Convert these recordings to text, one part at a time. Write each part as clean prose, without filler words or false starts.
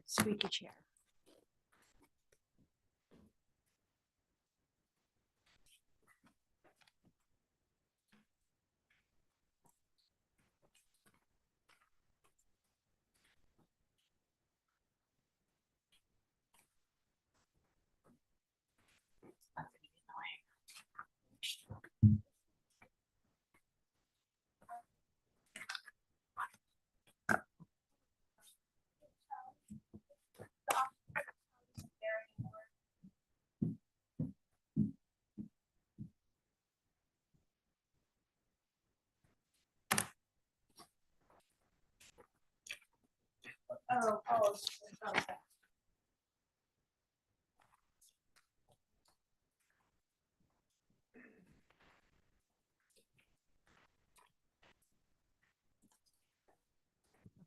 Squeaky chair.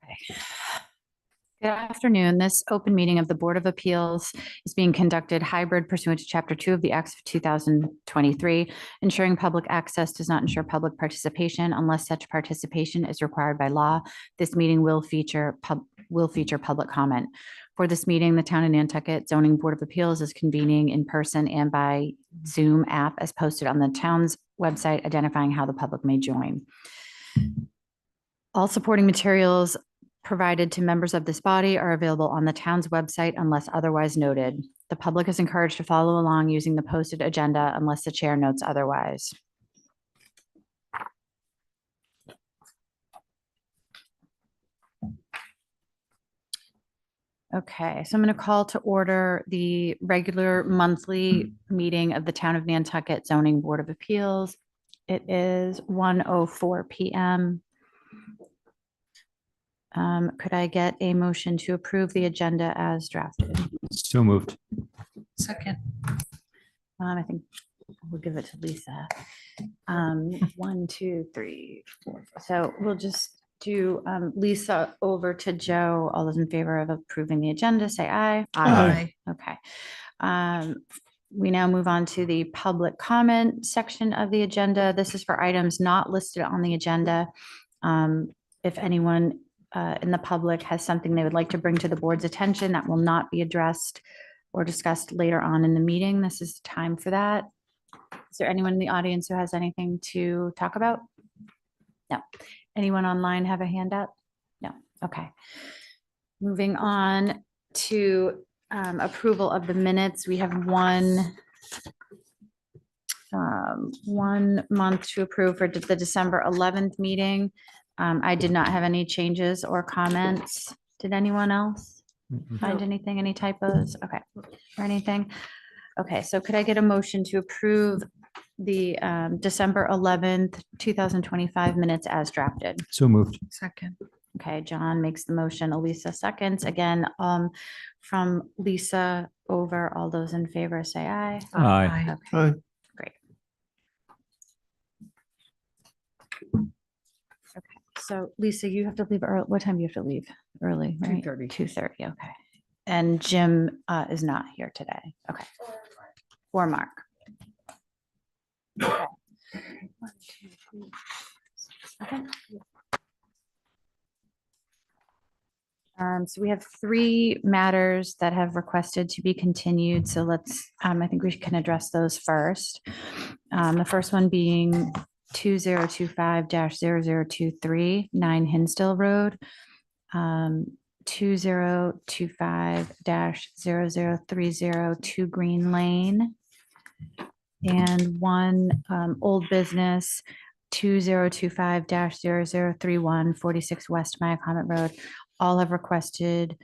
Okay. Good afternoon. This open meeting of the Board of Appeals is being conducted hybrid pursuant to Chapter 2 of the Acts of 2023. Ensuring public access does not ensure public participation unless such participation is required by law. This meeting will feature public comment. For this meeting, the Town of Nantucket Zoning Board of Appeals is convening in person and by Zoom app as posted on the town's website, identifying how the public may join. All supporting materials provided to members of this body are available on the town's website unless otherwise noted. The public is encouraged to follow along using the posted agenda unless the chair notes otherwise. Okay, so I'm going to call to order the regular monthly meeting of the Town of Nantucket Zoning Board of Appeals. It is 1:04 p.m. Could I get a motion to approve the agenda as drafted? So moved. Second. I think we'll give it to Lisa. 1, 2, 3, 4. So we'll just do Lisa over to Joe. All those in favor of approving the agenda, say aye. Aye. Okay. We now move on to the public comment section of the agenda. This is for items not listed on the agenda. If anyone in the public has something they would like to bring to the board's attention that will not be addressed or discussed later on in the meeting, this is the time for that. Is there anyone in the audience who has anything to talk about? No. Anyone online have a hand up? No. Okay. Moving on to approval of the minutes. We have one month to approve for the December 11th meeting. I did not have any changes or comments. Did anyone else find anything, any typos? Okay, or anything? Okay, so could I get a motion to approve the December 11th, 2025 minutes as drafted? So moved. Second. Okay, John makes the motion, Elisa seconds. Again, from Lisa over, all those in favor say aye. Aye. Okay, great. Okay, so Lisa, you have to leave early. What time do you have to leave? Early, right? 2:30. 2:30, okay. And Jim is not here today. Okay. Or Mark. Okay. 1, 2, 3, 4, 5, 6, 7. So we have 3 matters that have requested to be continued. So let's, I think we can address those first. The first one being 2025-0023, 9 Hinsdale Road. 2025-0030, 2 Green Lane. And one old business, 2025-0031, 46 West Myacomet Road. All have requested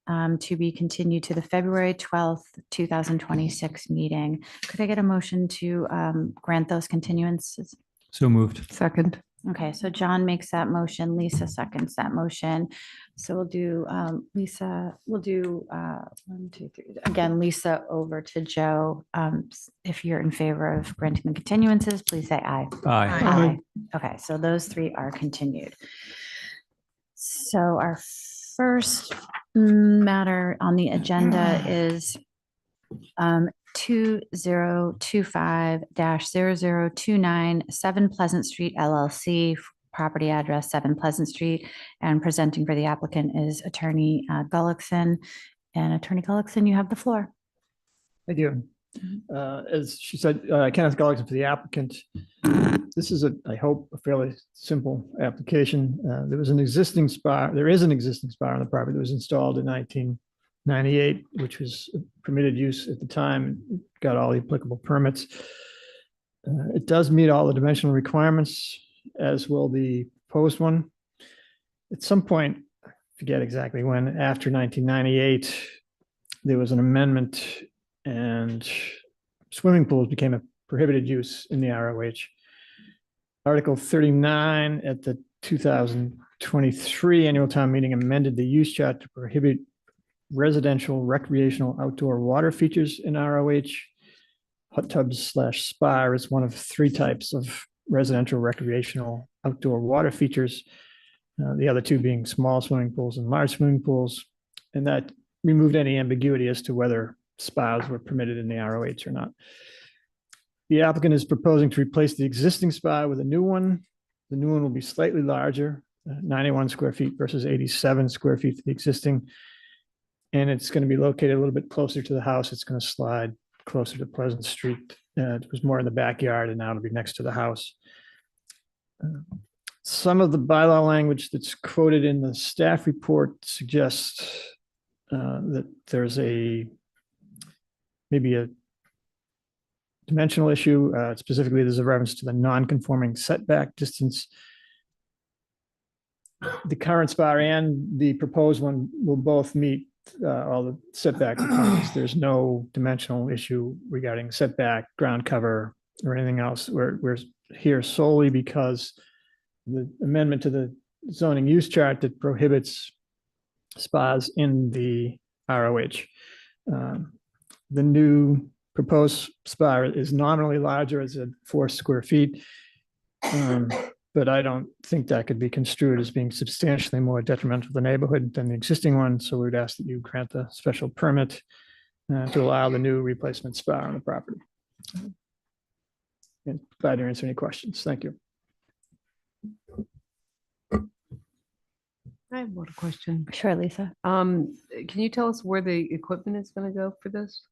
to be continued to the February 12th, 2026 meeting. Could I get a motion to grant those continuances? So moved. Second. Okay, so John makes that motion, Lisa seconds that motion. So we'll do Lisa, we'll do 1, 2, 3. Again, Lisa over to Joe. If you're in favor of granting the continuances, please say aye. Aye. Aye. Okay, so those 3 are continued. So our first matter on the agenda is 2025-0029 7 Pleasant Street LLC, property address 7 Pleasant Street. And presenting for the applicant is Attorney Gullickson. And Attorney Gullickson, you have the floor. Thank you. As she said, Kenneth Gullickson for the applicant. This is I hope, a fairly simple application. There is an existing spa on the property that was installed in 1998, which was a permitted use at the time, got all the applicable permits. It does meet all the dimensional requirements, as will the proposed one. At some point, I forget exactly when, after 1998, there was an amendment and swimming pools became a prohibited use in the ROH. Article 39 at the 2023 annual town meeting amended the use chart to prohibit residential, recreational, outdoor water features in ROH. Hot tubs / spa is one of 3 types of residential, recreational, outdoor water features. The other 2 being small swimming pools and large swimming pools. And that removed any ambiguity as to whether spas were permitted in the ROH or not. The applicant is proposing to replace the existing spa with a new one. The new one will be slightly larger, 91 square feet versus 87 square feet to the existing. And it's going to be located a little bit closer to the house. It's going to slide closer to Pleasant Street. It was more in the backyard, and now it'll be next to the house. Some of the bylaw language that's quoted in the staff report suggests that there's maybe a dimensional issue. Specifically, there's a reference to the non-conforming setback distance. The current spa and the proposed one will both meet all the setback requirements. There's no dimensional issue regarding setback, ground cover, or anything else. We're here solely because the amendment to the zoning use chart that prohibits spas in the ROH. The new proposed spa is nominally larger, as at 4 square feet. But I don't think that could be construed as being substantially more detrimental to the neighborhood than the existing one. So we'd ask that you grant the special permit to allow the new replacement spa on the property. And glad to answer any questions. Thank you. I have one question. Sure, Lisa. Can you tell us where the equipment is going to go for this?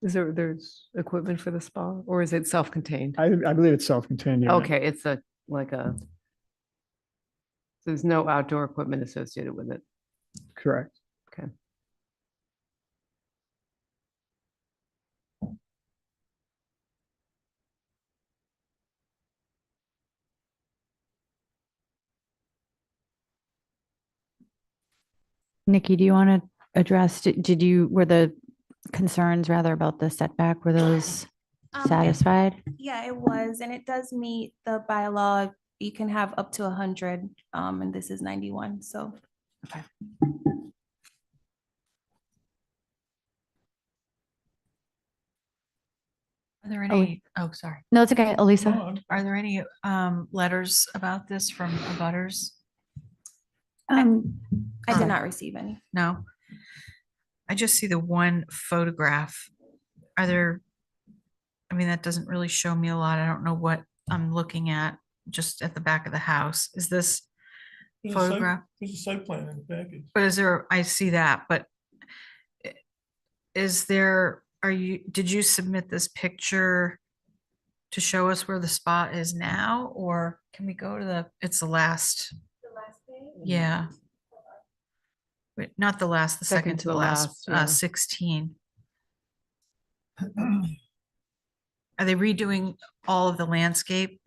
There's equipment for the spa, or is it self-contained? I believe it's self-contained. unit. Okay, it's there's no outdoor equipment associated with it. Correct. Okay. Nikki, do you want to address, were the concerns rather about the setback, were those satisfied? Yeah, it was, and it does meet the bylaw. You can have up to 100, and this is 91, so. Okay. Are there any, sorry. No, it's okay. Elisa? Are there any letters about this from abutters? I did not receive any. No. I just see the one photograph. Are there, I mean, that doesn't really show me a lot. I don't know what I'm looking at just at the back of the house. Is this photograph? There's a site plan in the package. But is there, I see that, but is there, did you submit this picture to show us where the spot is now? Or can we go to it's the last? The last page? Yeah. Wait, not the last, the second to the last, yeah. 16. Are they redoing all of the landscape?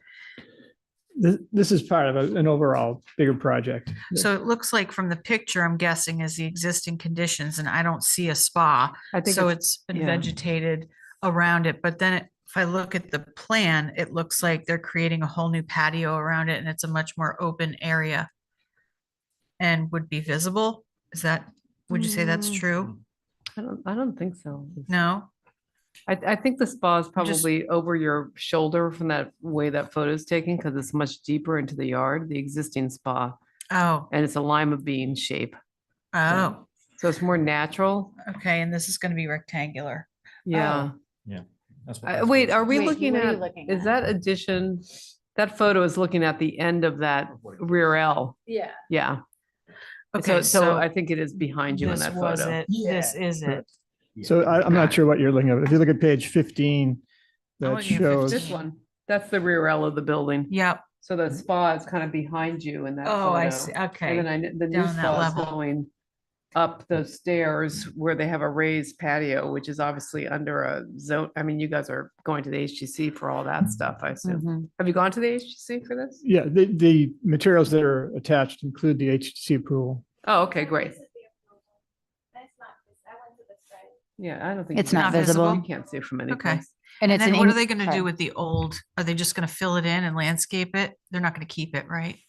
This is part of an overall bigger project. So it looks like from the picture, I'm guessing is the existing conditions, and I don't see a spa. I think So it's been yeah. vegetated around it, but then if I look at the plan, it looks like they're creating a whole new patio around it, and it's a much more open area and would be visible. Would you say that's true? I don't think so. No? I think the spa is probably over your shoulder from that way that photo is taken, because it's much deeper into the yard, the existing spa, Oh, and it's a lima bean shape. oh, So it's more natural. okay, and this is gonna be rectangular. Yeah. That's Wait, are we Wait, looking what are you at, looking is at? that addition? That photo is looking at the end of that rear L. Yeah. Yeah. Okay, So I think it is behind you in this that was photo. it. This is it. So I'm Got not it. sure what you're looking at. If you look at page 15, I'm that looking at shows, 15. This one, that's the rear L of the building. Yep. So the spa is kind of behind you in that photo. Oh, I see. And Okay. then the new Down that spa is level. going up the stairs where they have a raised patio, which is obviously under a zone. I mean, you guys are going to the HGC for all that stuff, I assume. Mhm. Have you gone to the HGC for this? yeah, the materials that are attached include the HTC approval. Oh, okay, great. That's not, I went to the site. Yeah, I don't think. It's you not can- visible? You can't see it from any Okay. place. And And it's then an. what are in- they gonna sorry. do with the old? Are they just gonna fill it in and landscape it? They're not gonna keep it, right?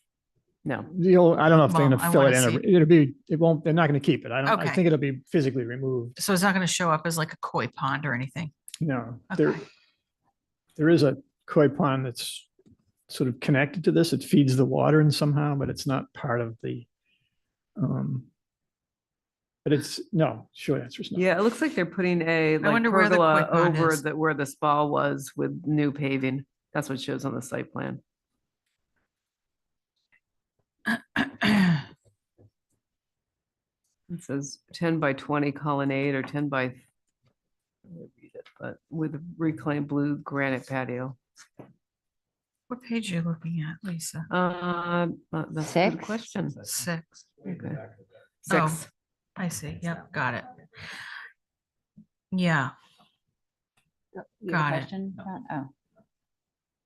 No. The old, I don't know if they're Well, gonna I fill it wanna in, or see- it'll be, it won't, they're not gonna keep it. I don't, I Okay. think it'll be physically removed. So it's not gonna show up as like a koi pond or anything? No, Okay. there is a koi pond that's sort of connected to this. It feeds the water in somehow, but it's not part of the, but it's, no, short answer is no. Yeah, it looks like they're putting a like wonder where the pergola quick pond over is. where the spa was with new paving. That's what shows on the site plan. It says 10 by 20 colonnade or 10 by, I can't read it, but with reclaimed blue granite patio. What page are you looking at, Lisa? That's a good Six? question. 6. Okay. Oh. 6. I see. Yep, got it. Yeah, You have a Got it. question? Oh.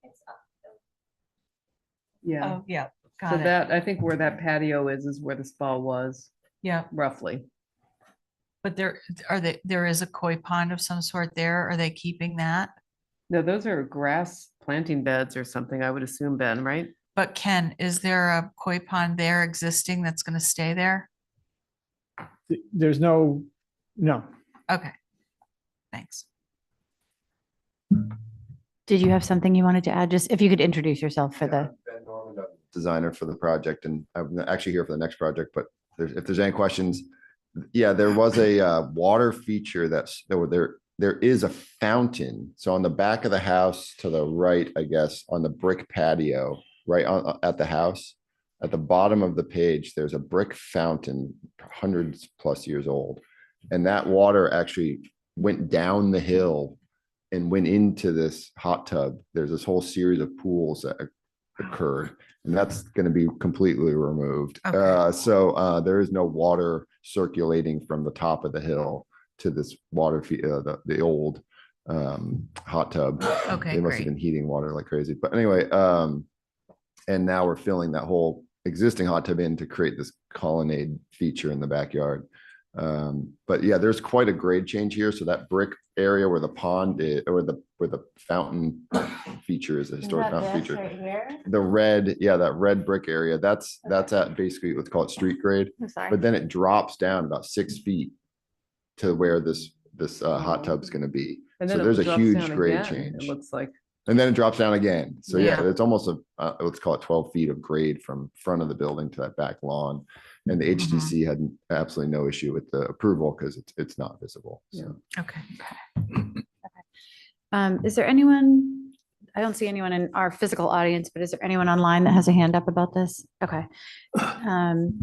It's up. Yeah. oh, yeah, So got it. that, I think where that patio is where the spa was, Yeah, roughly. but there is a koi pond of some sort there. Are they keeping that? No, those are grass planting beds or something, I would assume, Ben, right? But Ken, is there a koi pond there existing that's gonna stay there? There's no, Okay. Thanks. Did you have something you wanted to add? Just if you could introduce yourself for the. Ben Norman, I'm designer for the project, and I'm actually here for the next project, but if there's any questions, yeah, there was a water feature there is a fountain. So on the back of the house to the right, I guess, on the brick patio, right on at the house, at the bottom of the page, there's a brick fountain, hundreds plus years old. And that water actually went down the hill and went into this hot tub. There's this whole series of pools that occurred, and that's going to be completely removed. Okay. So there is no water circulating from the top of the hill to this water, the old hot tub. Okay, They must have great. been heating water like crazy. But anyway, and now we're filling that whole existing hot tub in to create this colonnade feature in the backyard. But yeah, there's quite a grade change here. So that brick area where the pond is, or where the fountain feature is, a historic fountain feature. The red, yeah, that red brick area, that's at basically, let's call it street grade. I'm sorry. But then it drops down about 6 feet to where this hot tub is going to be. And So then it there's a drops huge down grade again, change. It looks like. And then it drops down again. So yeah, Yeah. it's almost let's call it 12 feet of grade from front of the building to that back lawn. And the HTC had absolutely no issue with the approval because it's not visible. So. Okay. Is there anyone, I don't see anyone in our physical audience, but is there anyone online that has a hand up about this? Okay. Madam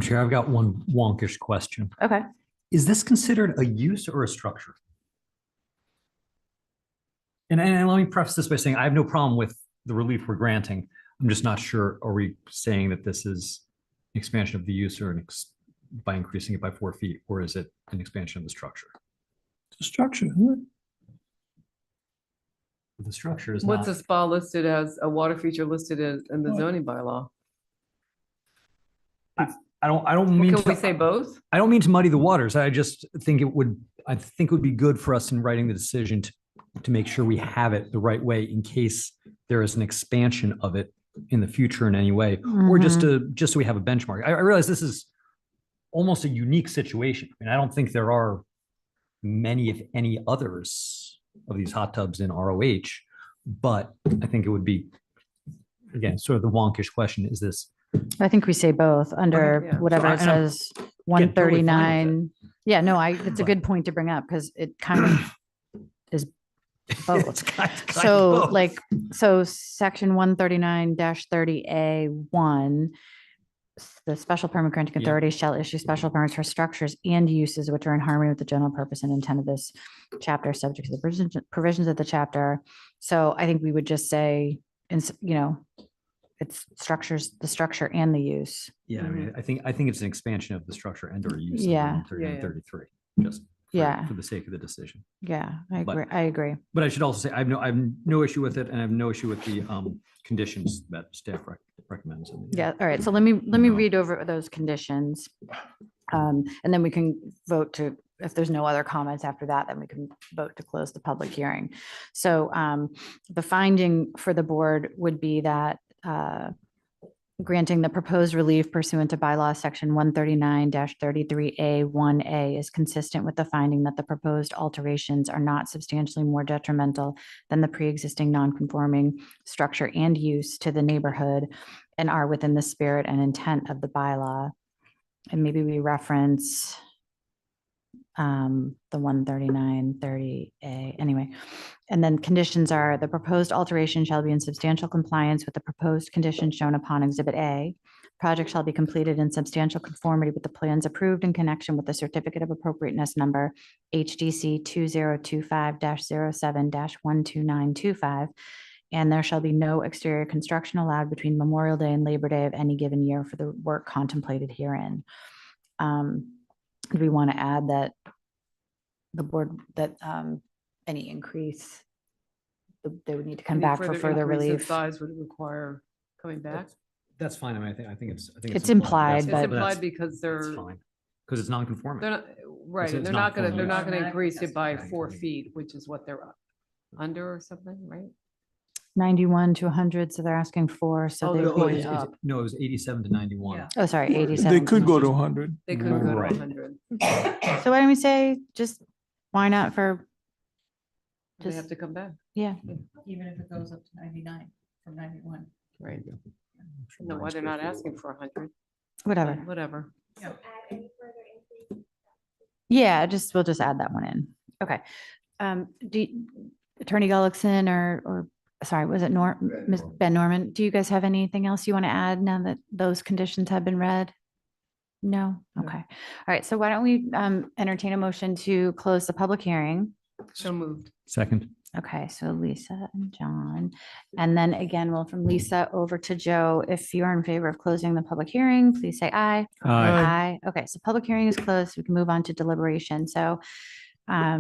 Chair, I've got one wonkish question. Okay. Is this considered a use or a structure? And let me preface this by saying I have no problem with the relief we're granting. I'm just not sure, are we saying that this is an expansion of the use or by increasing it by 4 feet, or is it an expansion of the structure? it's a structure, isn't The structure is What's not. a spa listed as, a water feature listed in the What? zoning bylaw? I don't Or mean Can we to, say both? I don't mean to muddy the waters. I just think it would be good for us in writing the decision to make sure we have it the right way in case there is an expansion of it in the future in any way, or just so we have a benchmark. I realize this is almost a unique situation. I mean, I don't think there are many, if any, others of these hot tubs in ROH, but I think it would be, again, sort of the wonkish question, is this, I think we say both under yeah. whatever So it and I'm, says, again, totally fine with 139. Yeah, no, it's a But- good point to bring up because it kind of is both. It's kind of So both. like, so section 139-30A1, the special permit granting Yeah. authority shall issue special permits for structures and uses which are in harmony with the general purpose and intent of this chapter, subject to the provisions of the chapter. So I think we would just say, it's structures, the structure and the use. Yeah, I mean, I think it's an expansion of the structure and or use of Yeah. 139-33, just Yeah. for the sake of the decision. Yeah, I But- agree. I agree. But I should also say, I have no issue with it, and I have no issue with the conditions that staff recommends. Yeah, all right, so let me read over those conditions. And then we can vote to, if there's no other comments after that, then we can vote to close the public hearing. So the finding for the board would be that granting the proposed relief pursuant to bylaw section 139-33A1A is consistent with the finding that the proposed alterations are not substantially more detrimental than the pre-existing non-conforming structure and use to the neighborhood and are within the spirit and intent of the bylaw. And maybe we reference the 139-30A anyway. And then conditions are the proposed alteration shall be in substantial compliance with the proposed conditions shown upon Exhibit A. Project shall be completed in substantial conformity with the plans approved in connection with the certificate of appropriateness number HDC 2025-07-12925. And there shall be no exterior construction allowed between Memorial Day and Labor Day of any given year for the work contemplated herein. Do we want to add that the board, that any increase, they would need to come Any back for further increase in relief? Size would require coming back. That's fine. I mean, I think it's It's implied, That's- It's but- implied because That's they're, fine, because it's non-conforming. they're not, right, It's and they're not gonna non-conforming. increase it by 4 feet, which is what they're under or something, right? 91 to 100, so they're asking for, so Oh, they they're would, going it's- up. No, it was 87 to 91. Yeah. oh, sorry, 87. They could go to 100. They could go to Right. 100. So why don't we say, just, why not for, They Just- have to come back, yeah, Even if it goes up to 99 from 91. right? No, why they're not asking for 100, whatever. whatever. Yeah, we'll just add that one in. Okay. Attorney Gullickson or, sorry, was it Ms. Ben Norman? Do you guys have anything else you want to add now that those conditions have been read? No? Okay. All right. So why don't we entertain a motion to close the public hearing? So moved. Second. Okay, so Lisa and John. And then again, we'll from Lisa over to Joe. If you're in favor of closing the public hearing, please say aye. Aye. Okay, so public hearing is closed. We can move on to deliberation. So I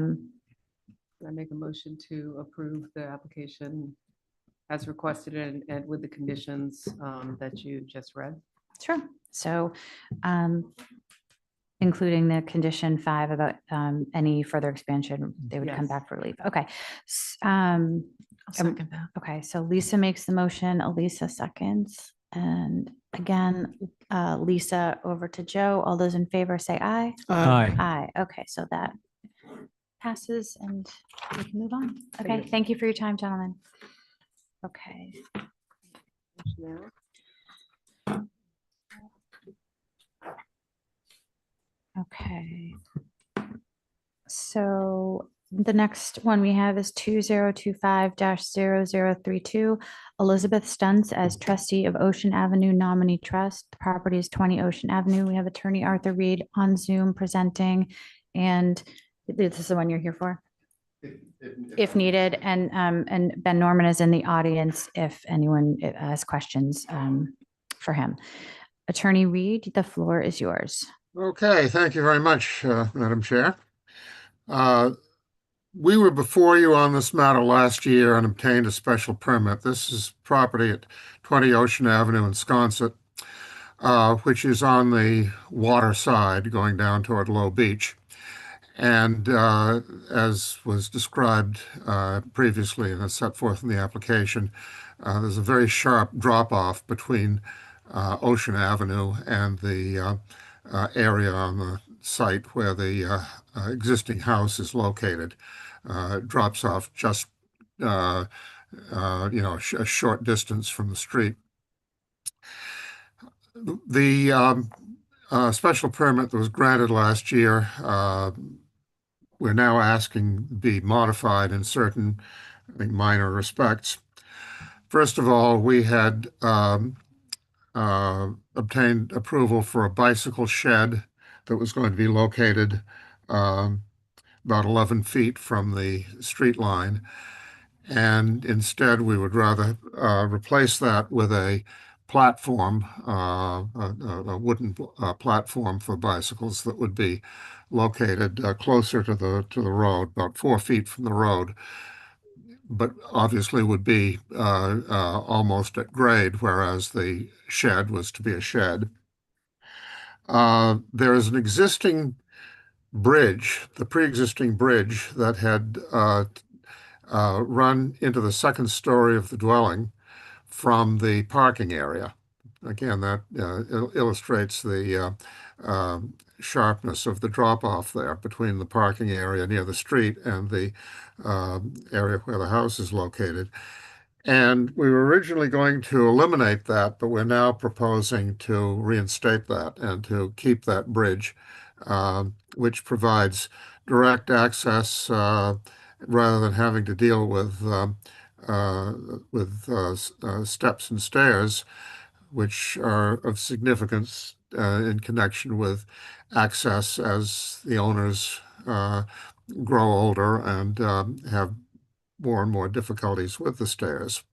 make a motion to approve the application as requested and with the conditions that you just read. sure. So including the condition 5 about any further expansion, they would come Yes. back for relief. Okay. I'll second that. Okay, so Lisa makes the motion, Elisa seconds. And again, Lisa over to Joe. All those in favor say aye. Aye. Aye. Okay, so that passes and we can move on. Okay, thank you for your time, gentlemen. Okay. Now, Okay. So the next one we have is 2025-0032. Elizabeth Stuntz as trustee of Ocean Avenue Nominee Trust. The property is 20 Ocean Avenue. We have attorney Arthur Reed on Zoom presenting. And this is the one you're here for? If needed. And Ben Norman is in the audience if anyone has questions for him. Attorney Reed, the floor is yours. Okay, thank you very much, Madam Chair. We were before you on this matter last year and obtained a special permit. This is property at 20 Ocean Avenue in Sconset, which is on the water side going down toward Low Beach. And as was described previously and as set forth in the application, there's a very sharp drop-off between Ocean Avenue and the area on the site where the existing house is located. It drops off just, a short distance from the street. The special permit that was granted last year, we're now asking be modified in certain I think, minor respects. First of all, we had obtained approval for a bicycle shed that was going to be located about 11 feet from the street line. And instead, we would rather replace that with a platform, a wooden platform for bicycles that would be located closer to the road, about 4 feet from the road, but obviously would be almost at grade, whereas the shed was to be a shed. There is an existing bridge, the pre-existing bridge that had run into the second story of the dwelling from the parking area. Again, that illustrates the sharpness of the drop-off there between the parking area near the street and the area where the house is located. And we were originally going to eliminate that, but we're now proposing to reinstate that and to keep that bridge, which provides direct access rather than having to deal with steps and stairs, which are of significance in connection with access as the owners grow older and have more and more difficulties with the stairs.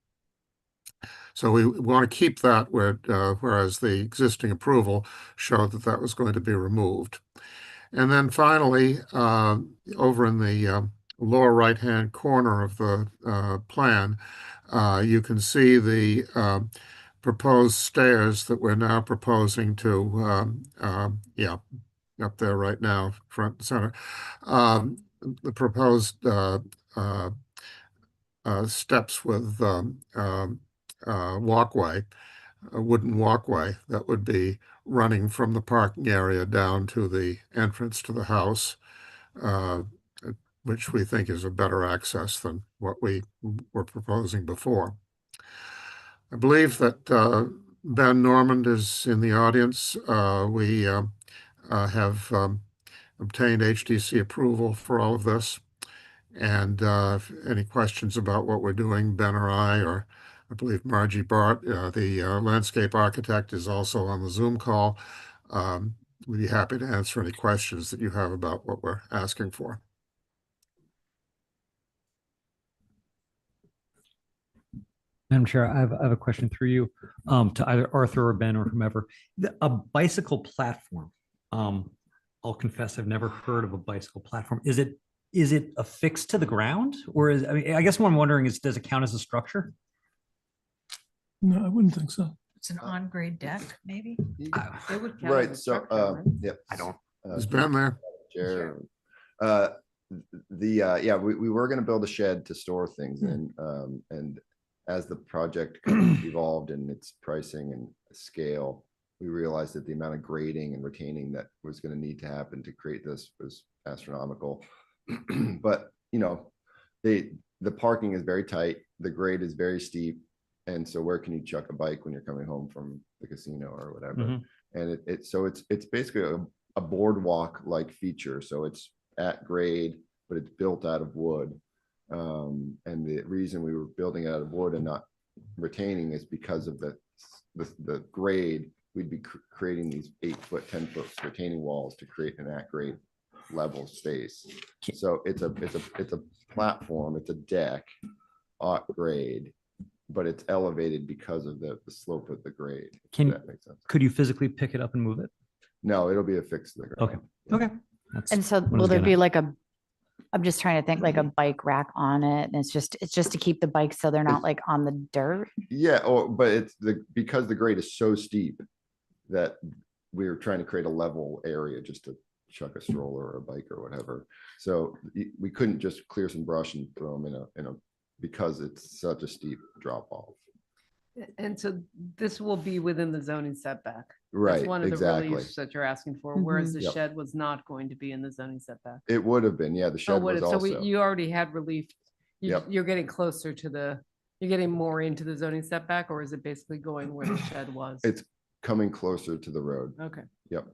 So we want to keep that whereas the existing approval showed that that was going to be removed. And then finally, over in the lower right-hand corner of the plan, you can see the proposed stairs that we're now proposing to, up there right now, front and center. The proposed steps with walkway, a wooden walkway that would be running from the parking area down to the entrance to the house, which we think is a better access than what we were proposing before. I believe that Ben Normand is in the audience. We have obtained HDC approval for all of this. And if any questions about what we're doing, Ben or I believe Margie Bart, the landscape architect, is also on the Zoom call. We'd be happy to answer any questions that you have about what we're asking for. Madam Chair, I have a question through you to either Arthur or Ben or whomever. A bicycle platform. I'll confess I've never heard of a bicycle platform. Is it affixed to the ground, or I guess what I'm wondering is, does it count as a structure? No, I wouldn't think so. It's an on-grade deck, maybe? It would count as Right, a so, structure, right? yeah. I don't. Is Ben there? Chair. We were gonna build a shed to store things in, and as the project kind of evolved in its pricing and scale, we realized that the amount of grading and retaining that was gonna need to happen to create this was astronomical. But, the parking is very tight, the grade is very steep, and so where can you chuck a bike when you're coming home from the casino or whatever? And it's basically a boardwalk like feature. So it's at grade, but it's built out of wood. And the reason we were building it out of wood and not retaining is because of the grade. We'd be creating these 8-foot, 10-foot retaining walls to create an at grade level space. So it's a platform, it's a deck at grade, but it's elevated because of the slope of the grade. If that makes sense. Could you physically pick it up and move it? No, it'll be affixed to the ground. Okay. That's And so what I will was there getting be at. like I'm just trying to think like a bike rack on it, and it's just to keep the bikes so they're not like on the dirt. Yeah, but it's because the grade is so steep that we were trying to create a level area just to chuck a stroller or a bike or whatever. So we couldn't just clear some brush and throw them in a because it's such a steep drop off. And so this will be within the zoning setback. Right, That's one of the exactly. reliefs that you're asking for, whereas the Yep. shed was not going to be in the zoning setback. It would have been, yeah, the Oh, shed would was it? So also. you already had relief. Yep. You're getting closer to you're getting more into the zoning setback, or is it basically going where the shed was? It's coming closer to the road. Okay. Yep.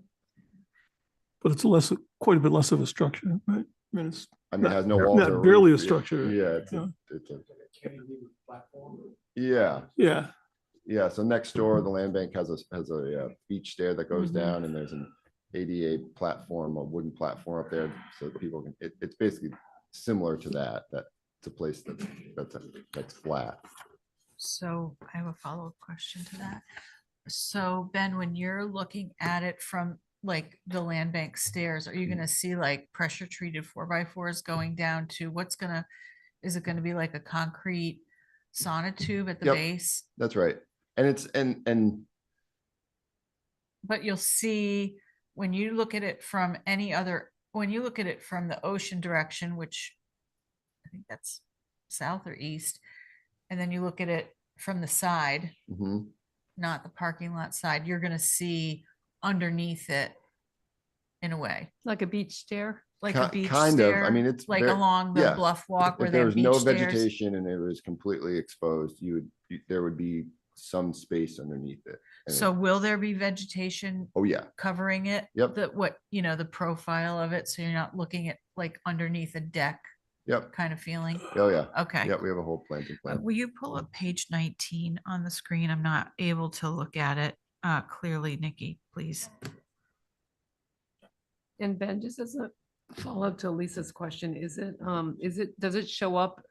But it's quite a bit less of a structure, right? I mean, it's I mean, it has no walls. Not or barely a roof. structure. Yeah, yeah, Yeah, yeah. So next door, the land bank has a beach stair that goes Mhm. down, and there's an ADA platform, a wooden platform up there, so that people can. It's basically similar to that. It's a place that's flat. So I have a follow-up question to that. So Ben, when you're looking at it from like the land bank stairs, are you gonna see like pressure treated 4x4s going down to is it gonna be like a concrete sonotube at the Yep. base? That's right. And it's and But you'll see when you look at it from when you look at it from the ocean direction, which I think that's south or east, and then you look at it from the side, mhm. not the parking lot side, you're gonna see underneath it in a way, Like a beach stair? like a Ki- beach kind of. I stair, mean, it's like very- along the yeah. bluff walk where If they there have was no beach stairs. vegetation and it was completely exposed, there would be some space underneath it. And So will there be vegetation oh yeah, covering it? Yep. The profile of it, so you're not looking at like underneath a deck yep, kind of feeling? oh yeah, Okay. yeah. We have a whole planting plan. Will you pull up page 19 on the screen? I'm not able to look at it clearly, Nikki, please. And Ben, just as a follow-up to Lisa's question, does it show up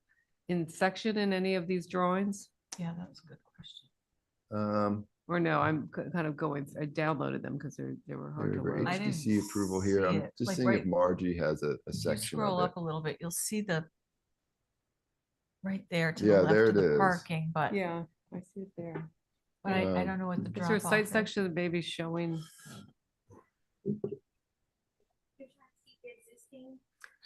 in section in any of these drawings? Yeah, that's a good question. Or no, kind of I downloaded them because they were hard to Wherever load. I didn't HDC approval here. see I'm it. just Like, seeing if right- Margie has a If you section scroll of it. up a little bit, you'll see the right there to Yeah, the there left of it the is. parking, but Yeah, I see it there. I don't know what the Is drop there a off site is. section that maybe showing?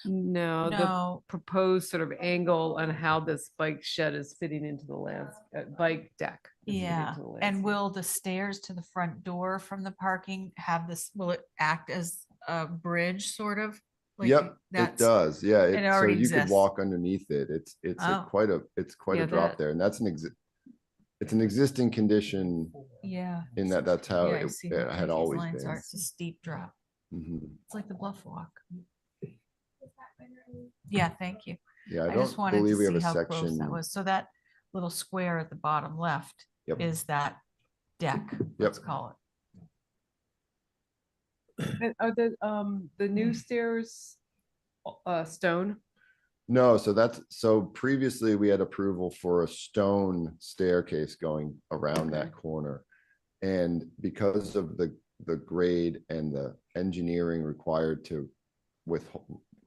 No, the No, proposed sort of angle on how this bike shed is fitting into the bike deck. is fitting yeah. into the And landscape. will the stairs to the front door from the parking will it act as a bridge sort of? Like Yep, it that's- does. Yeah, it so already you could exists. walk underneath it. It's Oh. quite a Yeah, drop that- there, and that's it's an existing condition Yeah. in that's how Yeah, I it see how had these always lines been. are. It's a steep drop. Mhm. It's like the bluff walk. Yeah, thank you. Yeah, I I just don't wanted to believe we have see a how close that section. was. So that little square at the bottom left Yep. is that deck, let's call it. And are the new stairs stone? No, so previously we had approval for a stone staircase going around that corner. And because of the grade and the engineering required to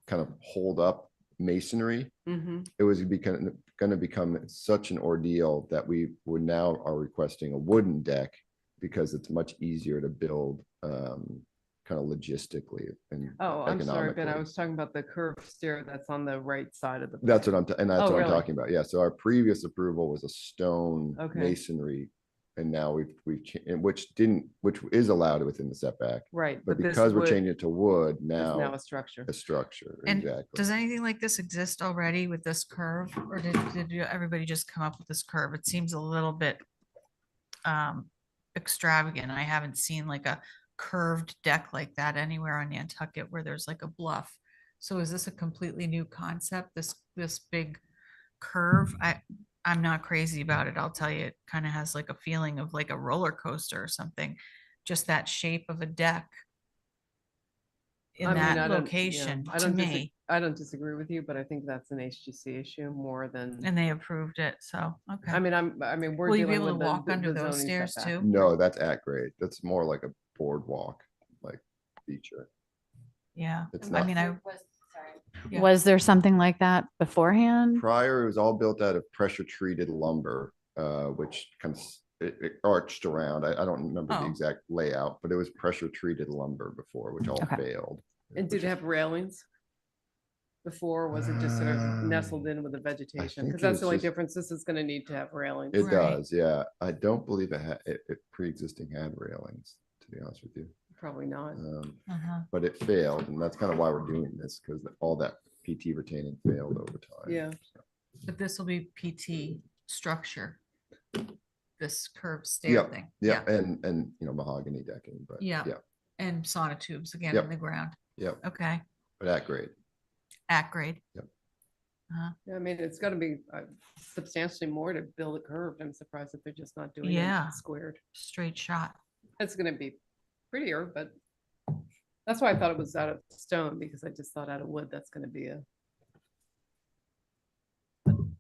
kind of hold up masonry, Mm-hmm. it was going to become such an ordeal that we would now are requesting a wooden deck because it's much easier to build kind of logistically and Oh, I'm sorry, Ben. I economically. was talking about the curved stair that's on the right side of the. That's plan. what and that's Oh, what I'm really? talking about. Yeah. So our previous approval was a stone Okay. masonry, and now which is allowed within the setback, Right, but this because we're wood changing it to wood is now now, a structure. a structure. And Exactly. does anything like this exist already with this curve? Or did everybody just come up with this curve? It seems a little bit extravagant. I haven't seen like a curved deck like that anywhere on Nantucket where there's like a bluff. So is this a completely new concept, this big curve? I'm not crazy about it. I'll tell you, it kind of has like a feeling of like a roller coaster or something. Just that shape of a deck in I mean, I that don't- yeah, location I to don't me. I don't disagree with you, but I think that's an HGC issue more than, And they approved it, so, okay. I mean, we're Will you be dealing able to with the- walk the under those zoning stairs setback. too? No, that's at grade. That's more like a boardwalk like feature. Yeah, It's I not. mean, Yeah. Was there something like that beforehand? Prior, it was all built out of pressure treated lumber, which kind of it arched around. I don't remember the Oh. exact layout, but it was pressure treated lumber before, which all Okay. failed. And did which it is- have railings? Before, or was it just sort of nestled in with the vegetation? think Because it that's was the only just- difference. This is gonna need to have railings. It Right. does, yeah. I don't believe it pre-existing had railings, to be honest with you. Probably not. uh-huh. But it failed, and that's kind of why we're doing this, because all that PT retaining failed over time. Yeah. But this will be PT structure. This curved stair Yep, thing. yeah, and mahogany decking, but Yeah. yeah, And sonotubes again Yep. in the ground. yep, Okay. but at grade. at grade. Yep. Yeah, I mean, it's gonna be substantially more to build it curved. I'm surprised that they're just not doing Yeah. it squared. Straight shot. It's gonna be prettier, but that's why I thought it was out of stone, because I just thought out of wood, that's gonna be a.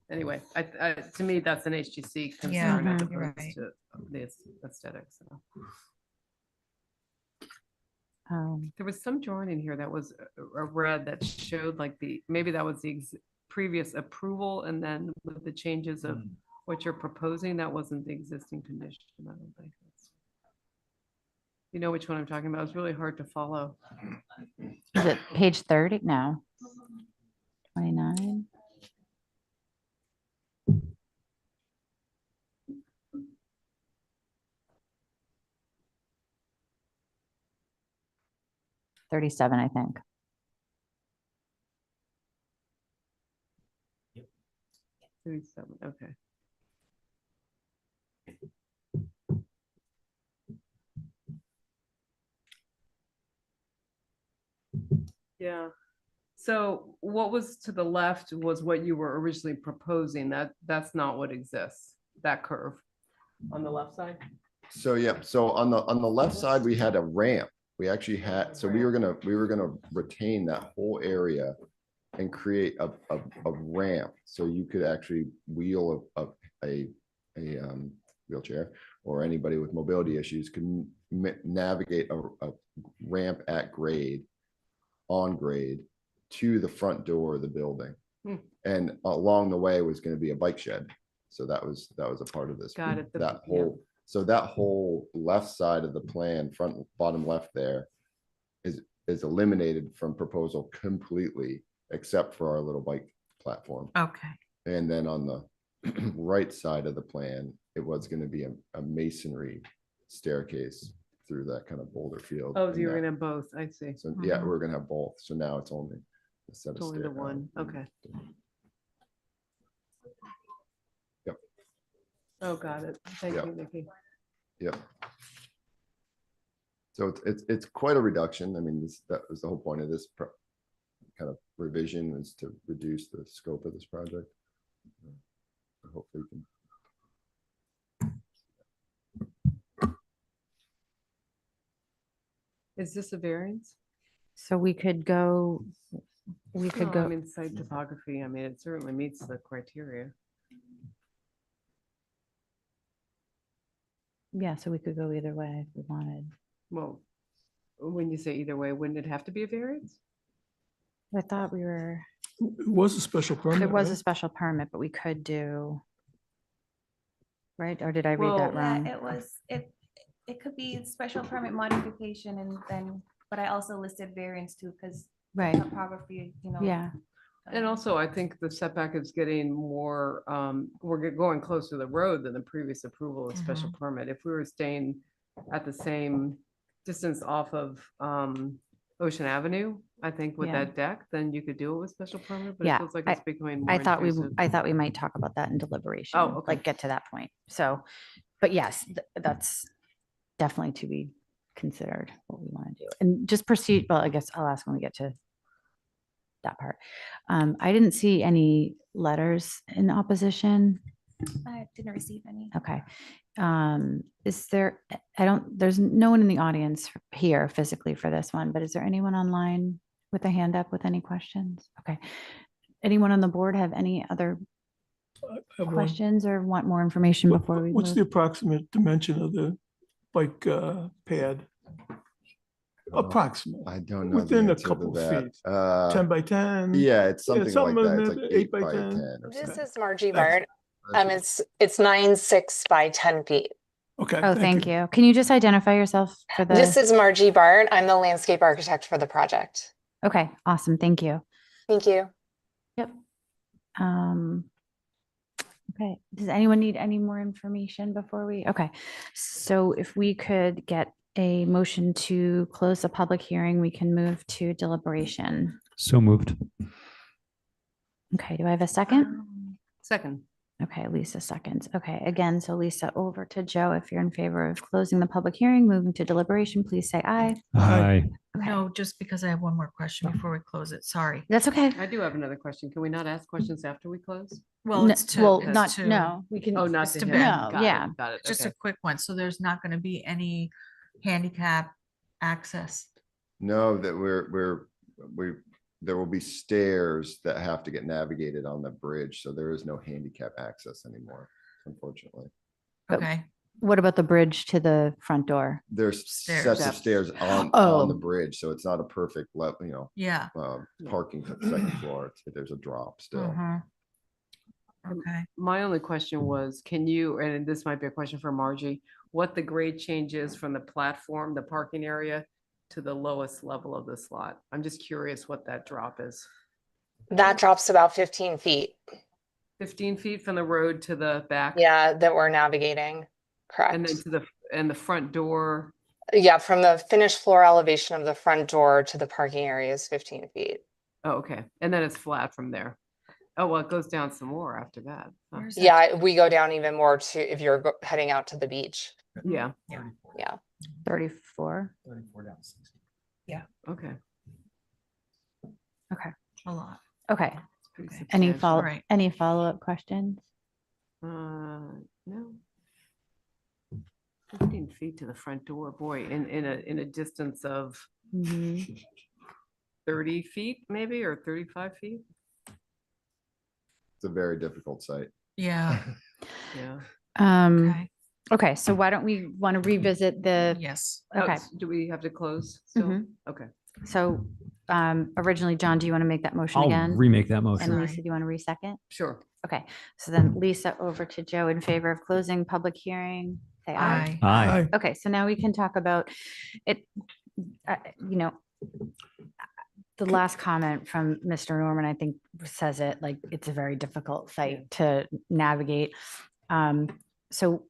Anyway, to me, that's an HGC Yeah, concern as you're opposed right. to the aesthetics. So. There was some drawing in here that was a red that showed like maybe that was the previous approval, and then with the changes of what you're proposing, that wasn't the existing condition. I don't think that's. You know which one I'm talking about? It's really hard to follow. Is it page 30? No. 29. $37, I think. Okay. Yeah. So what was to the left was what you were originally proposing. That's not what exists, that curve on the left side. So, yeah, so on the left side, we had a ramp. We actually had, so we were gonna retain that whole area and create a ramp, so you could actually wheel a wheelchair, or anybody with mobility issues can navigate a ramp at grade, on grade, to the front door of the building. And along the way was going to be a bike shed. So that was a part of this. Got it. So that whole left side of the plan, front, bottom left there, is eliminated from proposal completely, except for our little bike platform. Okay. And then on the right side of the plan, it was going to be a masonry staircase through that kind of boulder field. Oh, so and you're that- gonna have both. I see. So yeah, we're gonna have both. So now it's only a set of It's only the one. Okay. Yep. Oh, got it. Thank Yep. you, Nikki. Yep. So it's quite a reduction. I mean, that was the whole point of this kind of revision, is to reduce the scope of this project. Hopefully we can. Is this a variance? So we could go, I mean, site topography, I mean, it certainly meets the criteria. yeah, so we could go either way if we wanted. Well, when you say either way, wouldn't it have to be a variance? I thought we were, It was a special permit. there was a right? special permit, but we could do, right? Or did I read Well, that Yeah, wrong? it could be special permit modification and then, but I also listed variance too, because Right, topography, yeah, And also, I think the setback is getting more, we're going closer to the road than the previous approval of special permit. If we were staying at the same distance off of Ocean Avenue, I think with Yeah. that deck, then you could do it with special permit, but it Yeah, feels like it's becoming more I thought intrusive. I thought we might talk about that in deliberation. Oh, okay. Like get to that point. So, but yes, that's definitely to be considered what we want to do. And just proceed, well, I guess I'll ask when we get to that part. I didn't see any letters in opposition. I didn't receive any. Okay. Is there, there's no one in the audience here physically for this one, but is there anyone online with a hand up with any questions? Okay. Anyone on the board have any other I have one. questions or want more information before we What's the move? approximate dimension of the bike pad? Approximate, I don't know. the Within a answer to couple that. feet. 10 by 10? Yeah, it's something like something that. It's in like the 8 by 10. 10 or This something. is Margie Thanks. Bart. It's 9.6 by 10 feet. Okay. Oh, thank you. Can you just identify yourself for This the, is Margie Bart. I'm the landscape architect for the project. okay, awesome. Thank you. Thank you. Okay, does anyone need any more information before okay, so if we could get a motion to close the public hearing, we can move to deliberation. So moved. Okay, do I have a second? Second. Okay, Lisa seconds. Okay, again, so Lisa, over to Joe. If you're in favor of closing the public hearing, moving to deliberation, please say aye. Aye. No, just because I have one more question before we close it. Sorry. That's okay. I do have another question. Can we not ask questions after we close? Well, N- it's to, Well, it's not, to- no, we can. Oh, not It's to to him. Ben. No, Got it, yeah. Got it. Just Okay. a quick one. So there's not going to be any handicap access. No, that there will be stairs that have to get navigated on the bridge, so there is no handicap access anymore, unfortunately. Oh. Okay. What about the bridge to the front door? There's Stairs. sets of Steps. stairs on the Oh. bridge, so it's not a perfect level, Yeah. parking for the second floor. There's a drop still. Mhm. Okay. My only question was, can you, and this might be a question for Margie, what the grade change is from the platform, the parking area to the lowest level of the slot? I'm just curious what that drop is. That drops about 15 feet. 15 feet from the road to the back? Yeah, that we're navigating. And then Correct. and the front door, Yeah, from the finished floor elevation of the front door to the parking area is 15 feet. oh, okay. And then it's flat from there. Oh, well, it goes down some more after that. Huh. Where's that? Yeah, we go down even more to if you're heading out to the beach. Yeah, Yeah. 34? 34 down 60. okay. A lot. Okay. It's pretty Okay. Any substantial. Right. any follow-up questions? No. 15 feet to the front door, boy, in a distance of 30 feet maybe, or 35 feet? It's a very difficult site. Yeah. Yeah. Okay. Okay, so why don't we want to revisit the, Yes. Oh, okay, do we have to close still? Mhm. Okay. so originally, John, do you want to make that motion I'll again? remake that And motion. Sorry. Lisa, do you want to resecond? Sure. Okay, so then Lisa, over to Joe in favor of closing public hearing. Say aye. Aye. Aye. Aye. Okay, so now we can talk about it, you know, the last comment from Mr. Norman, I think says it, like, it's a very difficult site to navigate. So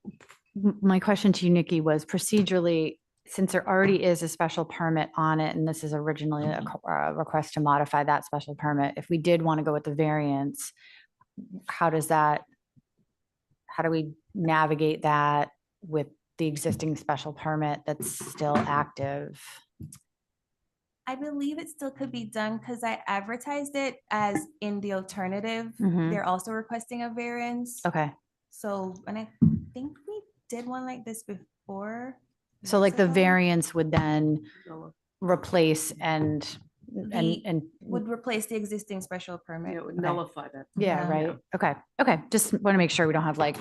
my question to you, Nikki, was procedurally, since there already is a special permit on it, and this is originally a request to modify that special permit, if we did want to go with the variance, how do we navigate that with the existing special permit that's still active? I believe it still could be done because I advertised it as in the alternative. Mhm. They're also requesting a variance. Okay, So, and I think we did one like this before. so years like the ago. variance would then No, replace and Would replace the existing special permit. it would nullify that. yeah, Yeah. right, okay, just want to make sure we don't have like,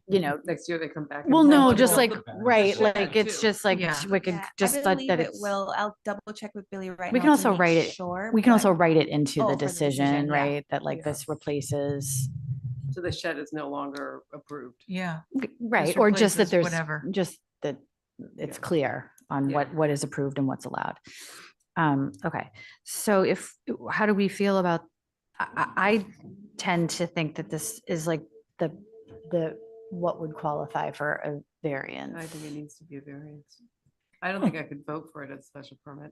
you know, Next year they come back. and well, say, no, "Well, just well, like, the- right, the shed like, it's too." just like, Yeah. we could Yeah, just I let believe that it it's, will. I'll double check with Billy right we now. can to also make write it, sure, we can but- also write it into Oh, the for the decision, decision, yeah. right? That like Yeah. this replaces, So the shed is no longer approved. Yeah. right, or just that replaces there's, whatever. just that it's Yeah. clear on Yeah. what is approved and what's allowed. Okay, so how do we feel about, I tend to think that this is like what would qualify for a variance. I think it needs to be a variance. I don't think I could vote for it as a special permit.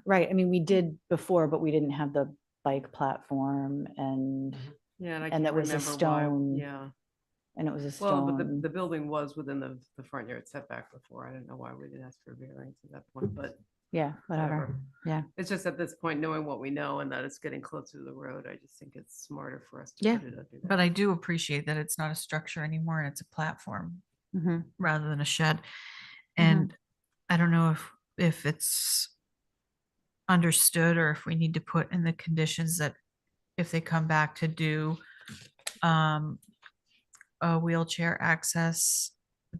Right, I mean, we did before, but we didn't have the bike platform and, Yeah, and I And can't that was a remember why. stone. Yeah, and it was a well, but stone. the building was within the front yard setback before. I don't know why we didn't ask for a variance at that point, but Yeah, whatever, whatever. yeah. It's just at this point, knowing what we know and that it's getting closer to the road, I just think it's smarter for us to Yeah. put it under But that. I do appreciate that it's not a structure anymore and it's a platform Mhm. rather than a shed. And I don't know if it's understood or if we need to put in the conditions that if they come back to do a wheelchair access,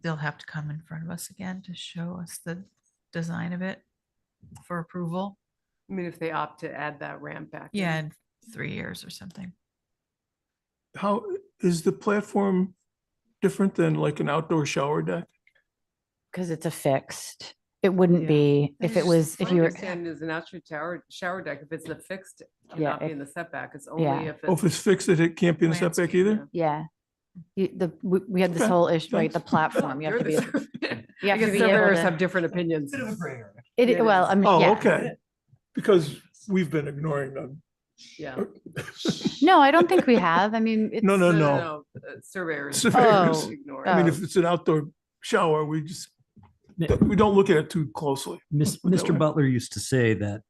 they'll have to come in front of us again to show us the design of it for approval. I mean, if they opt to add that ramp back. in. Yeah, in 3 years or something. How is the platform different than like an outdoor shower deck? Because it's a fixed, it wouldn't Yeah. be, if it was, if My you were, understanding is an outdoor shower deck, if it's a fixed, Yeah, cannot be if- in the setback. It's yeah. only if Oh, if it's fixed, it can't be in the setback Landscape, either? yeah. We had this Okay, whole issue, right, the thanks. platform, you have to be, you you have I to guess be able surveyors to- have different opinions. it, it well, is. I mean, Oh, yeah. okay. Because we've been ignoring them. Yeah. No, I don't think we have, I mean. No, it's- no. Surveyors. Surveyors. Oh, ignore I mean, it. if it's an outdoor shower, we just we don't look at it too closely. Put it that Mr. way. Butler used to say that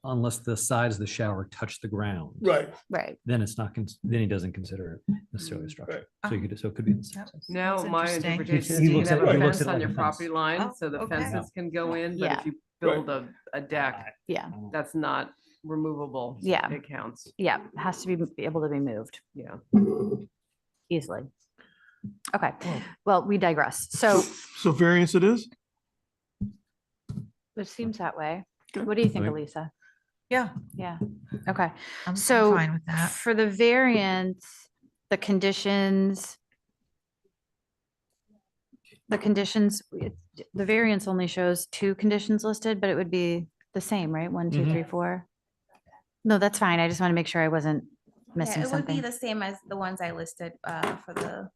unless the sides of the shower touch the ground, Right. Right. then it's not, then he doesn't consider it necessarily a structure. Right. So it could be. in the same Yep. sense. Now, That's my interesting. interpretation is He you looks can have at- a he looks fence at it on like your a property fence. line, Oh, so the okay. fences can go in, but Yeah. if you build a deck, Yeah. that's not removable. Yeah. It counts. Yeah. It has to be able to be moved Yeah. easily. Okay. Well- Well, we digress. So So variance it is? it seems that way. Okay. What do you think, Right. Elisa? Yeah, Yeah. Okay. I'm So fine with that. for the variance, the conditions, the variance only shows 2 conditions listed, but it would be the same, right? 1, 2, Mhm. 3, 4. No, that's fine. I just want to make sure I wasn't missing Yeah, it would be something. the same as the ones I listed for the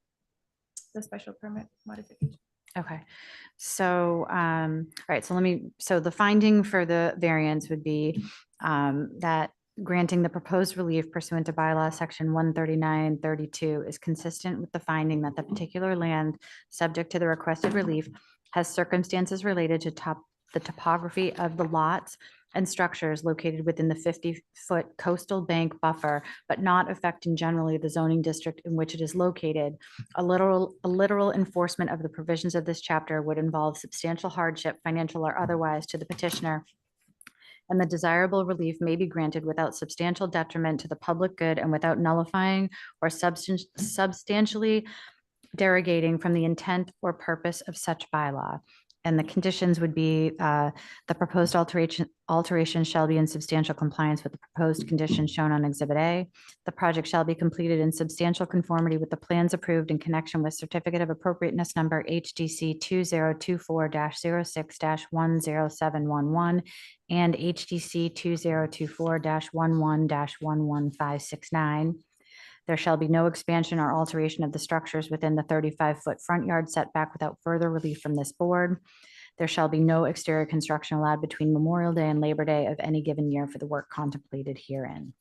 special permit modification. Okay. So, all right, so the finding for the variance would be that granting the proposed relief pursuant to bylaw section 139-32 is consistent with the finding that the particular land subject to the requested relief has circumstances related to the topography of the lots and structures located within the 50-foot coastal bank buffer, but not affecting generally the zoning district in which it is located. A literal enforcement of the provisions of this chapter would involve substantial hardship, financial or otherwise, to the petitioner, and the desirable relief may be granted without substantial detriment to the public good and without nullifying or substantially derogating from the intent or purpose of such bylaw. And the conditions would be the proposed alteration shall be in substantial compliance with the proposed conditions shown on Exhibit A. The project shall be completed in substantial conformity with the plans approved in connection with Certificate of Appropriateness Number HDC 2024-06-10711 and HDC 2024-11-11569. There shall be no expansion or alteration of the structures within the 35-foot front yard setback without further relief from this board. There shall be no exterior construction allowed between Memorial Day and Labor Day of any given year for the work contemplated herein.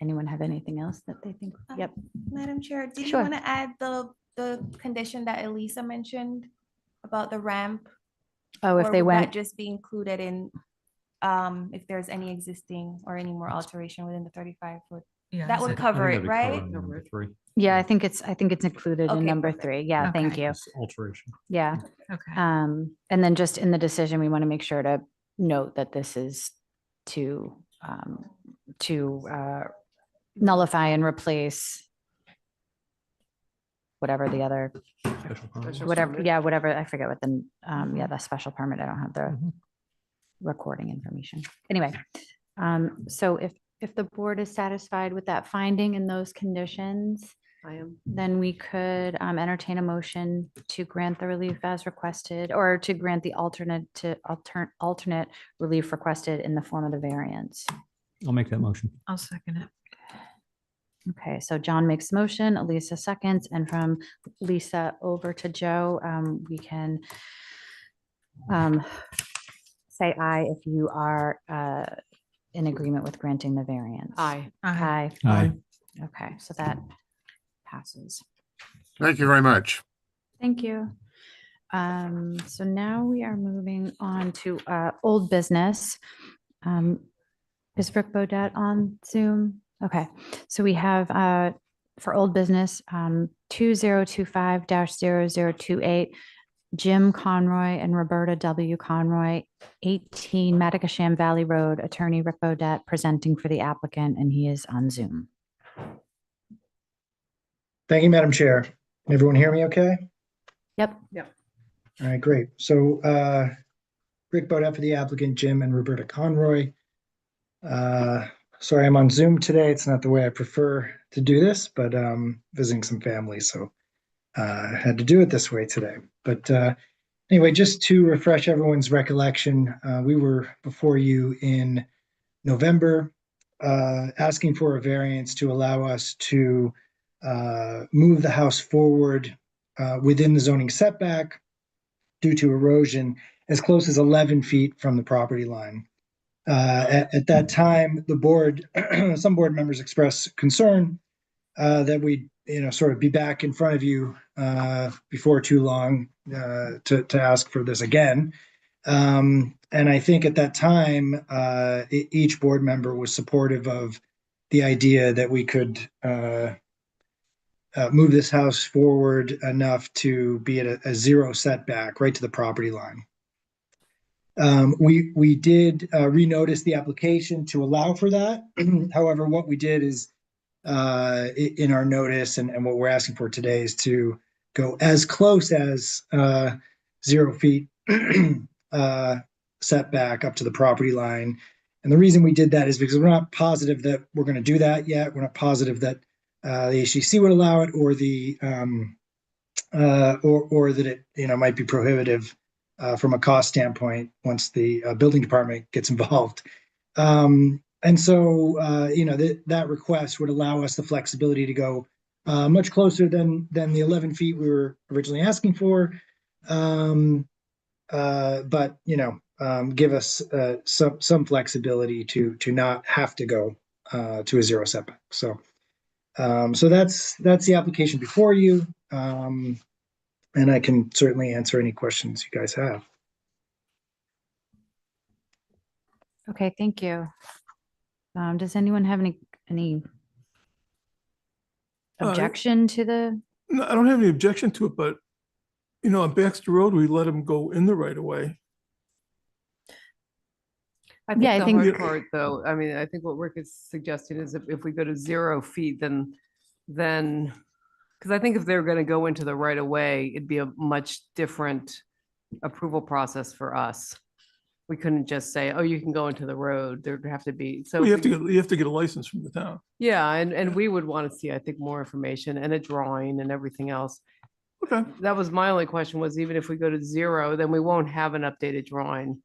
Anyone have anything else that they think? Yep. Madam Chair, did you Sure. want to add the condition that Elisa mentioned about the ramp? Oh, if Or they would that went, just be included in if there's any existing or any more alteration within the 35-foot? Yeah, That is would it- cover I it, think that'd be right? covered in number 3. yeah, I think it's included in Okay, number perfect. 3. Yeah, thank Okay. you. It's alteration. Yeah. Okay. And then just in the decision, we want to make sure to note that this is to nullify and replace whatever the other, Special permit. Special whatever, permit. yeah, whatever, I forget what the, the special permit, I don't have the Mhm. recording information. Anyway, so if the board is satisfied with that finding and those conditions, I am. then we could entertain a motion to grant the relief as requested, or to grant the alternate relief requested in the form of the variance. I'll make that motion. I'll second it. Okay, so John makes the motion, Elisa seconds, and from Lisa over to Joe, we can say aye if you are in agreement with granting the variance. Aye. Aye. Aye. Okay, so that passes. Thank you very much. Thank you. So now we are moving on to old business. Is Rick Bodett on Zoom? Okay, so we have for old business 2025-0028, Jim Conroy and Roberta W. Conroy, 18 Matagasham Valley Road, attorney Rick Bodett presenting for the applicant, and he is on Zoom. Thank you, Madam Chair. Can everyone hear me okay? Yep. All right, great. So Rick Bodett for the applicant, Jim and Roberta Conroy. Sorry, I'm on Zoom today. It's not the way I prefer to do this, but visiting some family, so had to do it this way today. But anyway, just to refresh everyone's recollection, we were before you in November asking for a variance to allow us to move the house forward within the zoning setback due to erosion as close as 11 feet from the property line. At that time, the board, some board members expressed concern that sort of be back in front of you before too long to ask for this again. And I think at that time, each board member was supportive of the idea that we could move this house forward enough to be at a zero setback right to the property line. We did renotice the application to allow for that. However, what we did is in our notice and what we're asking for today is to go as close as 0 feet setback up to the property line. And the reason we did that is because we're not positive that we're going to do that yet. We're not positive that the HDC would allow it, or or that it might be prohibitive from a cost standpoint once the building department gets involved. And so that request would allow us the flexibility to go much closer than the 11 feet we were originally asking for, but give us some flexibility to not have to go to a zero setback. So that's the application before you, and I can certainly answer any questions you guys have. Okay, thank you. Does anyone have any objection to the? No, I don't have any objection to it, but on Baxter Road, we let them go in the right of way. I think Yeah, I the think- hard part, though, I mean, I think what Rick is suggesting is if we go to 0 feet, then, because I think if they're going to go into the right of way, it'd be a much different approval process for us. We couldn't just say, oh, you can go into the road. There'd have to be, so. Well, if you have to get a license from the town. Yeah, and we would want to see, I think, more information and a drawing and everything else. Okay. That was my only question, was even if we go to 0, then we won't have an updated drawing.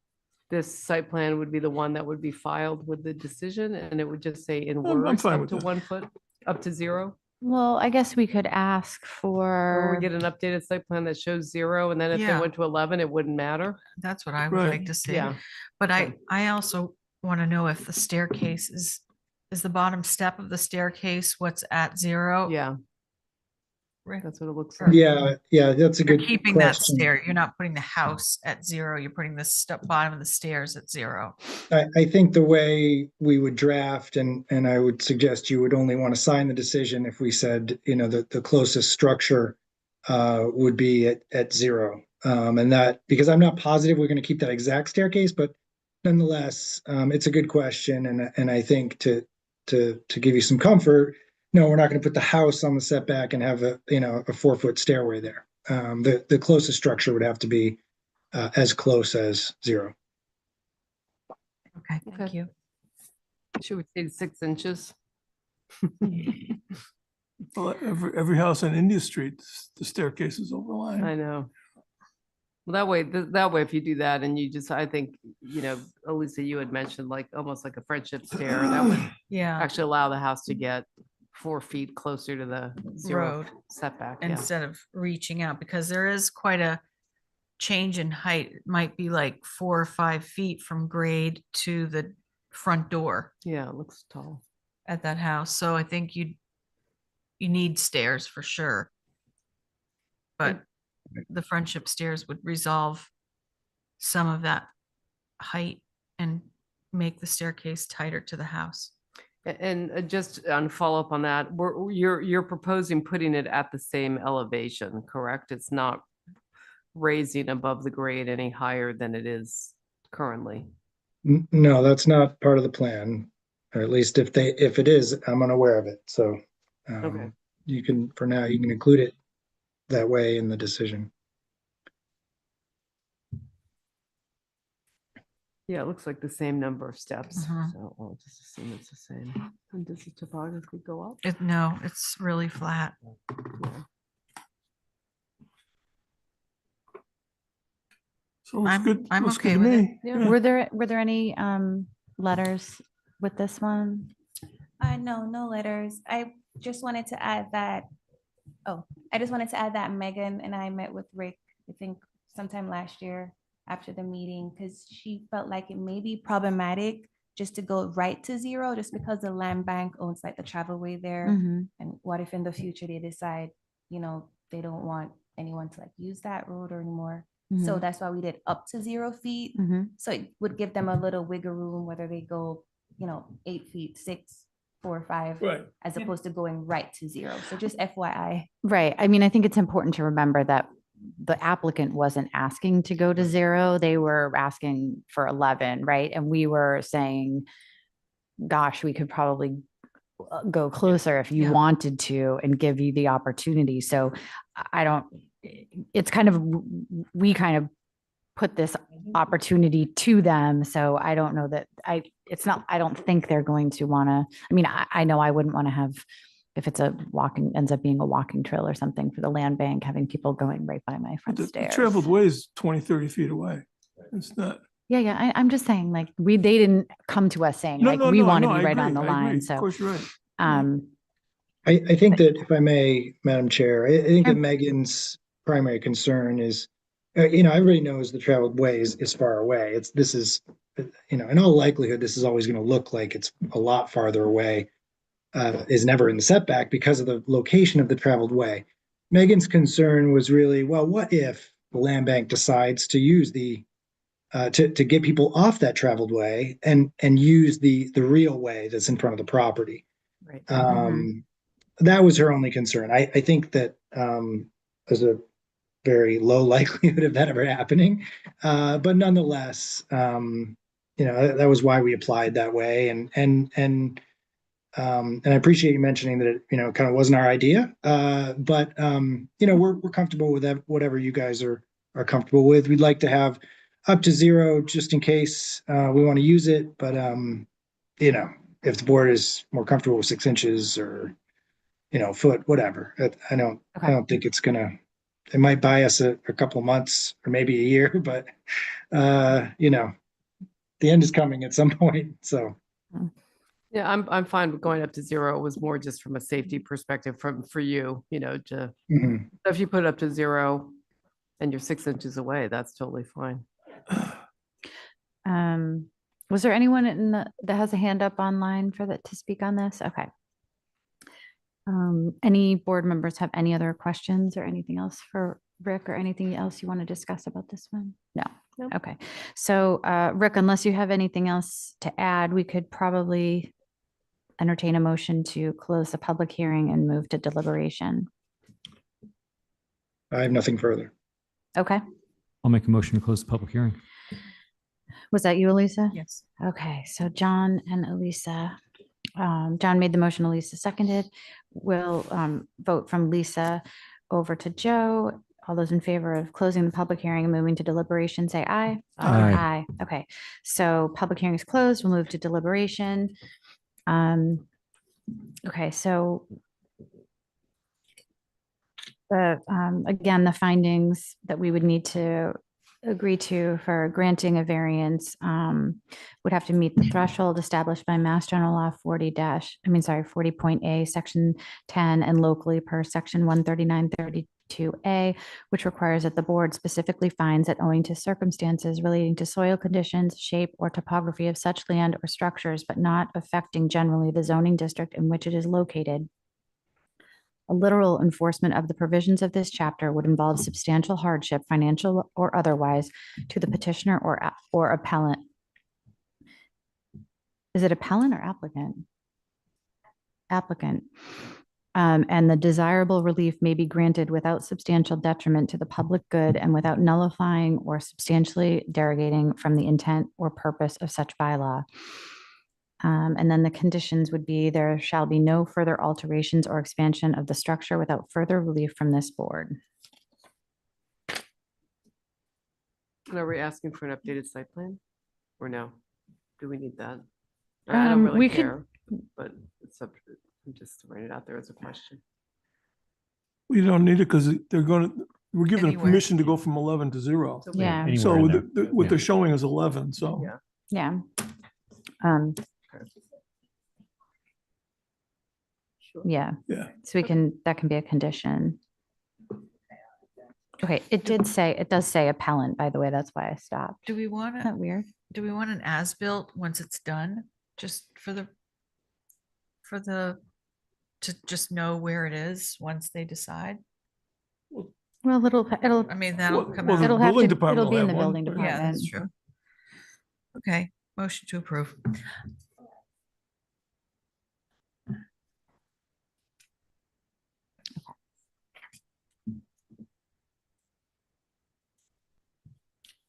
This site plan would be the one that would be filed with the decision, and it would just say in I'm words fine up with to that. 1 foot, up to 0. Well, I guess we could ask Or we for, get an updated site plan that shows 0, and then if they Yeah. went to 11, it wouldn't matter. That's what I would Right. like to see. Yeah. But Okay. I also want to know if the staircase is the bottom step of the staircase what's at 0? Yeah, Rick? that's what it looks like. Yeah, that's a You're good keeping that question. stair. You're not putting the house at 0. You're putting the bottom of the stairs at 0. I think the way we would draft, and I would suggest you would only want to sign the decision if we said, the closest structure would be at 0. And that, because I'm not positive we're going to keep that exact staircase, but nonetheless, it's a good question. And I think to give you some comfort, no, we're not going to put the house on the setback and have a 4-foot stairway there. The closest structure would have to be as close as 0. Okay, thank Okay. you. Should we say 6 inches? Well, every house on India Street, the staircase is over line. I know. Well, that way, if you do that and you just, I think, Elisa, you had mentioned like almost like a friendship stair, and that would Yeah, actually allow the house to get 4 feet closer to the 0 Road. setback. Yeah. instead of reaching out, because there is quite a change in height. It might be like 4 or 5 feet from grade to the front door Yeah, it looks tall. at that house. So I think you need stairs for sure. But the friendship stairs would resolve some of that height and make the staircase tighter to the house. And just on follow up on that, you're proposing putting it at the same elevation, correct? It's not raising above the grade any higher than it is currently. No, that's not part of the plan, or at least if it is, I'm unaware of it. So Okay. you can, for now, you can include it that way in the decision. Yeah, it looks like the same number of steps. Mhm. So I'll just assume it's the same. And does the topography go up? No, it's really flat. Yeah. So looks I'm- good. I'm looks okay good to with it. me. Yeah. were there any letters with this one? No letters. I just wanted to add that, Megan and I met with Rick, I think sometime last year after the meeting, because she felt like it may be problematic just to go right to zero, just because the land bank owns like the travelway there. Mhm. And what if in the future they decide, they don't want anyone to like use that road or anymore? So Mhm. that's why we did up to 0 feet. Mhm. So it would give them a little wiggle room, whether they go, 8 feet, 6, 4, 5, Right. as opposed to going right to 0. So just FYI. Right. I mean, I think it's important to remember that the applicant wasn't asking to go to 0. They were asking for 11, right? And we were saying, gosh, we could probably go closer if you Yeah. wanted to and give you the opportunity. So I don't, it's kind of, we kind of put this opportunity to them. So I don't know that I don't think they're going to want to, I mean, I know I wouldn't want to have, if it's ends up being a walking trail or something for the land bank, having people going right by my front The stairs. traveled way is 20, 30 feet away. It's not. Yeah. I'm just saying, like, they didn't come to us saying, No, like, no, we no, want to no, be I right on agree, the I agree. line. Of So, course, you're right. I think that if I may, Madam Chair, I think Sure. that Megan's primary concern is, everybody knows the traveled way is far away. This is, in all likelihood, this is always going to look like it's a lot farther away, is never in the setback because of the location of the traveled way. Megan's concern was really, well, what if the land bank decides to use to get people off that traveled way and use the real way that's in front of the property? Right. That was her only concern. I think that there's a very low likelihood of that ever happening. But nonetheless, that was why we applied that way. And I appreciate you mentioning that it, kind of wasn't our idea. But we're comfortable with that, whatever you guys are comfortable with. We'd like to have up to 0 just in case we want to use it. But if the board is more comfortable with 6 inches or foot, whatever. I don't think it's gonna, it might buy us a couple of months or maybe a year, but the end is coming at some point. So Yeah, I'm fine with going up to 0. It was more just from a safety perspective for you, mhm. if you put it up to 0 and you're 6 inches away, that's totally fine. Was there anyone that has a hand up online to speak on this? Okay. Any board members have any other questions or anything else for Rick or anything else you want to discuss about this one? No. Nope. Okay. So, Rick, unless you have anything else to add, we could probably entertain a motion to close the public hearing and move to deliberation. I have nothing further. Okay. I'll make a motion to close the public hearing. Was that you, Elisa? Yes. Okay. So John and Elisa, John made the motion, Elisa seconded. We'll vote from Lisa over to Joe. All those in favor of closing the public hearing and moving to deliberation, say aye. Aye. Aye. Okay. So public hearing is closed. We'll move to deliberation. Okay. So again, the findings that we would need to agree to for granting a variance would have to meet the threshold established by Mass General Law 40.A, Section 10, and locally per Section 13932A, which requires that the board specifically finds that owing to circumstances relating to soil conditions, shape, or topography of such land or structures, but not affecting generally the zoning district in which it is located, a literal enforcement of the provisions of this chapter would involve substantial hardship, financial or otherwise, to the petitioner or appellant. Is it appellant or applicant? Applicant. And the desirable relief may be granted without substantial detriment to the public good and without nullifying or substantially derogating from the intent or purpose of such bylaw. And then the conditions would be there shall be no further alterations or expansion of the structure without further relief from this board. And are we asking for an updated site plan or no? Do we need that? I don't really we could- care, but I'm just throwing it out there as a question. We don't need it because we're given Anywhere. permission to go from 11 to 0. So Yeah. Anywhere So in there. what Yeah. they're showing is 11, so. Yeah. Yeah. Sure. Yeah. Yeah. So that can be a condition. Okay, it does say appellant, by the way, that's why I stopped. Do we want Isn't to, that weird? do we want an as-built once it's done? Just to just know where it is once they decide? Well, it'll, I mean, that'll Well, come well, the out. it'll have building to, department it'll will be in the have one, building but- Yeah, that's department. true. Okay, motion to approve.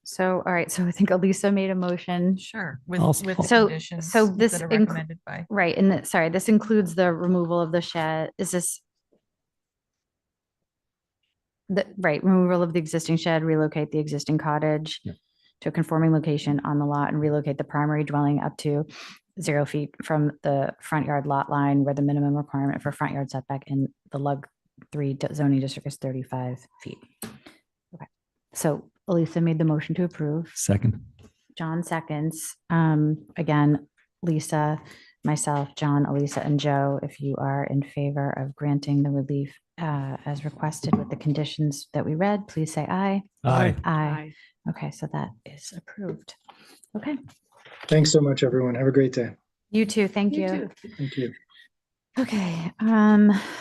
So, all right, so I think Elisa made a motion. Sure, with I'll- the So- conditions so this that are inc- recommended by. Right, and sorry, this includes the removal of the shed. Is this? Right, removal of the existing shed, relocate the existing cottage Yeah. to a conforming location on the lot and relocate the primary dwelling up to 0 feet from the front yard lot line where the minimum requirement for front yard setback in the Lug 3 zoning district is 35 feet. Okay, so Elisa made the motion to approve. Second. John seconds. Again, Lisa, myself, John, Elisa, and Joe, if you are in favor of granting the relief as requested with the conditions that we read, please say aye. Aye. Aye. Okay, so that is approved. Okay, Thanks so much, everyone. Have a great day. you too. Thank You you. too. Thank you. Okay,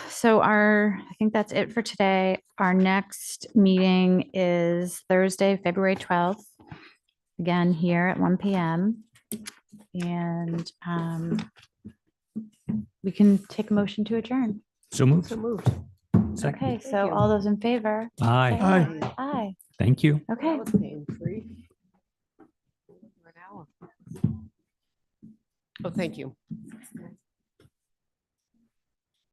so I think that's it for today. Our next meeting is Thursday, February 12th. Again, here at 1 PM. And we can take a motion to adjourn. So moved. So moved. Second. Okay, so you. all those in favor? say Aye. Aye. Aye, Thank you. okay. That was pain-free. For an hour. Oh, thank you.